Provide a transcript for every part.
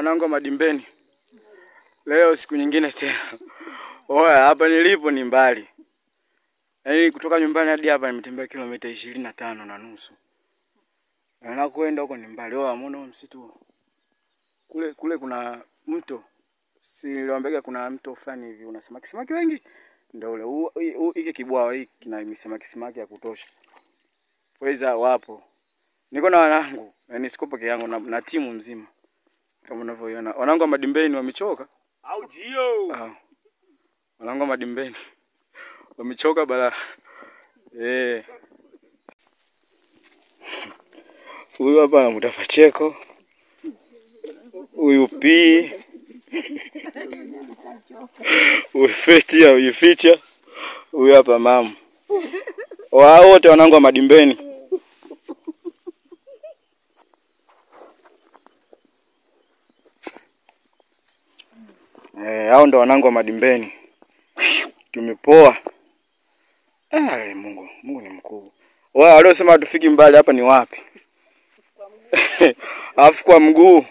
wanangu madimbeni. Leo siku nyingine tena. Oya, hapa nilipo ni mbali. Yaani kutoka nyumbani hadi hapa nimetembea kilomita 25.5. Na kwenda huko ni mbali. Oya, muone msitu. Kule kuna mto. Si niliwaambia kuna mto fulani hivi una samaki wengi. Ndio ule. Hiki kibwao hiki kina samaki ya kutosha. Weza wapo. Niko na wanangu. Yaani siko peke yangu na timu mzima. Kama unavyoiona. Wanangu madimbeni wamechoka. Au jio. Wanangu madimbeni. Wamechoka bala. Huyu hapa anamuita Pacheko. Huyu P. Huyu Ficha. Huyu hapa mama. Wao wote wanangu wa madimbeni. Hao ndo wanangu wa madimbeni. Tumepoa. Mungu ni mkubwa. Wao waliosema tufiki mbali hapa ni wapi? Alafu kwa mguu.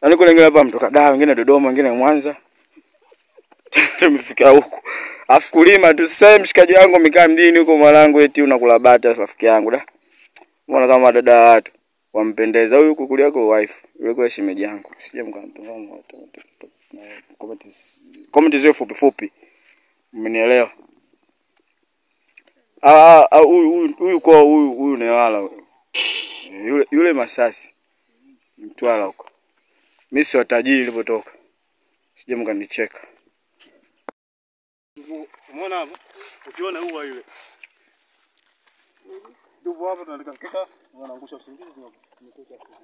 Yaani kule ngine hapa mtoka Dar, wengine Dodoma, wengine Mwanza. Tumefika huku. Alafu kulima tu sasa mshikaji wangu mikaa mjini huko mwanangu eti unakula bata rafiki yangu da. Mbona kama dada watu wampendeza huyu huku kulia kwa wife. Yule kwa shemeji yangu. Sije mkamtonga watu. Comment zile fupi. Mmenielewa? Huyu ni wala. Yule Masasi. Mtwala huko. Mimi si tajiri nilipotoka. Sije mkanicheka. Umeona hapo? Usione huwa ile. Ndio hapo tunataka kika wanaangusha usingizi hapo. Tumekuja hapo.